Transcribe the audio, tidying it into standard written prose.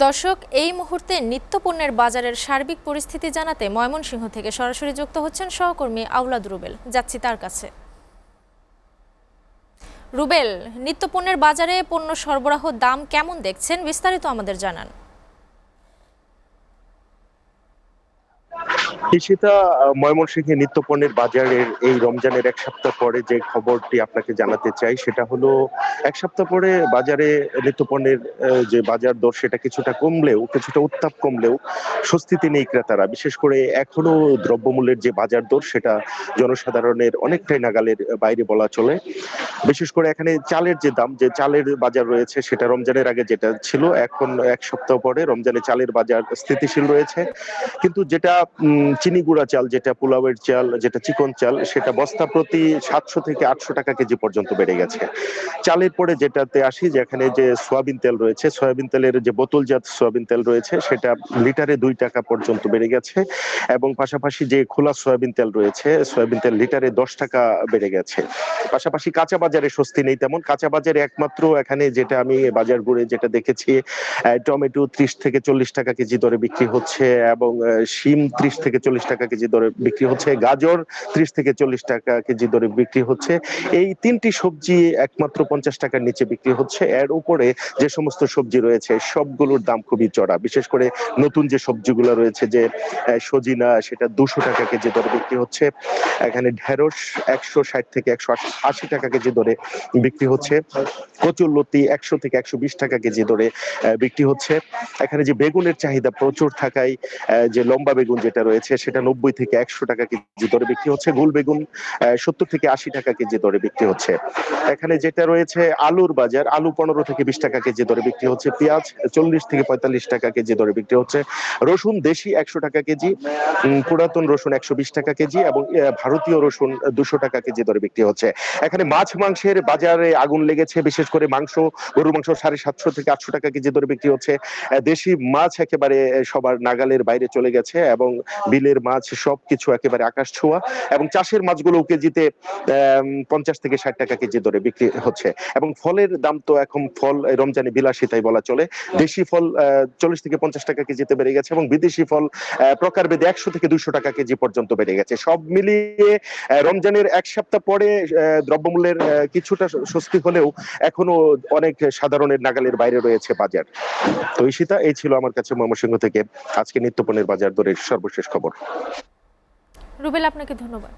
দর্শক, এই মুহূর্তে নিত্যপণ্যের বাজারের সার্বিক পরিস্থিতি জানাতে ময়মনসিংহ থেকে সরাসরি যুক্ত হচ্ছেন সহকর্মী আওলাদ রুবেল। যাচ্ছি তার কাছে। রুবেল, নিত্যপণ্যের বাজারে পণ্য সরবরাহ দাম কেমন দেখছেন, বিস্তারিত আমাদের জানান। ঈশিতা, ময়মনসিংহে নিত্যপণ্যের বাজারের এই রমজানের এক সপ্তাহ পরে যে খবরটি আপনাকে জানাতে চাই সেটা হলো, এক সপ্তাহ পরে বাজারে নিত্যপণ্যের যে বাজার দর সেটা কিছুটা কমলেও, কিছুটা উত্তাপ কমলেও স্বস্তিতে নেই ক্রেতারা। বিশেষ করে এখনো দ্রব্যমূল্যের যে বাজার দর সেটা জনসাধারণের অনেকটাই নাগালের বাইরে বলা চলে। বিশেষ করে এখানে চালের যে দাম, যে চালের বাজার রয়েছে সেটা রমজানের আগে যেটা ছিল, এখন এক সপ্তাহ পরে রমজানে চালের বাজার স্থিতিশীল রয়েছে। কিন্তু যেটা চিনি গুঁড়া চাল, যেটা পোলাওয়ের চাল, যেটা চিকন চাল, সেটা বস্তা প্রতি 700 থেকে 800 টাকা কেজি পর্যন্ত বেড়ে গেছে। চালের পরে যেটাতে আসি, যেখানে যে সয়াবিন তেল রয়েছে, সয়াবিন তেলের যে বোতলজাত সয়াবিন তেল রয়েছে সেটা লিটারে 2 টাকা পর্যন্ত বেড়ে গেছে। এবং পাশাপাশি যে খোলা সয়াবিন তেল রয়েছে, সয়াবিন তেল লিটারে 10 টাকা বেড়ে গেছে। পাশাপাশি কাঁচা বাজারে স্বস্তি নেই তেমন। কাঁচা বাজারে একমাত্র এখানে যেটা আমি বাজার ঘুরে যেটা দেখেছি, টমেটো 30 থেকে 40 টাকা কেজি দরে বিক্রি হচ্ছে, এবং শিম 30 থেকে 40 টাকা কেজি দরে বিক্রি হচ্ছে, গাজর 30 থেকে 40 টাকা কেজি দরে বিক্রি হচ্ছে। এই তিনটি সবজি একমাত্র 50 টাকার নিচে বিক্রি হচ্ছে। এর উপরে যে সমস্ত সবজি রয়েছে সবগুলোর দাম খুবই চড়া। বিশেষ করে নতুন যে সবজিগুলো রয়েছে, যে সজিনা, সেটা 200 টাকা কেজি দরে বিক্রি হচ্ছে। এখানে ঢেঁড়স 160 থেকে 180 টাকা কেজি দরে বিক্রি হচ্ছে। কচুরলতি 100 থেকে 120 টাকা কেজি দরে বিক্রি হচ্ছে। এখানে যে বেগুনের চাহিদা প্রচুর থাকায় যে লম্বা বেগুন যেটা রয়েছে সেটা 90 থেকে 100 টাকা কেজি দরে বিক্রি হচ্ছে। গোল বেগুন 70 থেকে 80 টাকা কেজি দরে বিক্রি হচ্ছে। এখানে যেটা রয়েছে আলুর বাজার, আলু 15 থেকে 20 টাকা কেজি দরে বিক্রি হচ্ছে। পেঁয়াজ 40 থেকে 45 টাকা কেজি দরে বিক্রি হচ্ছে। রসুন দেশি 100 টাকা কেজি, পুরাতন রসুন 120 টাকা কেজি, এবং ভারতীয় রসুন 200 টাকা কেজি দরে বিক্রি হচ্ছে। এখানে মাছ মাংসের বাজারে আগুন লেগেছে। বিশেষ করে মাংস, গরুর মাংস 750 থেকে 800 টাকা কেজি দরে বিক্রি হচ্ছে। দেশি মাছ একেবারে সবার নাগালের বাইরে চলে গেছে, এবং বিলের মাছ সবকিছু একেবারে আকাশ ছোঁয়া। এবং চাষের মাছগুলো কেজিতে 50 থেকে 60 টাকা কেজি দরে বিক্রি হচ্ছে। এবং ফলের দাম তো এখন ফল রমজানে বিলাসিতাই বলা চলে। দেশি ফল 40 থেকে 50 টাকা কেজিতে বেড়ে গেছে, এবং বিদেশি ফল প্রকারভেদে 100 থেকে 200 টাকা কেজি পর্যন্ত বেড়ে গেছে। সব মিলিয়ে রমজানের এক সপ্তাহ পরে দ্রব্যমূল্যের কিছুটা স্বস্তি হলেও এখনো অনেক সাধারণের নাগালের বাইরে রয়েছে বাজার। তো ঈশিতা, এই ছিল আমার কাছে ময়মনসিংহ থেকে আজকে নিত্যপণ্যের বাজার দরের সর্বশেষ খবর। রুবেল, আপনাকে ধন্যবাদ।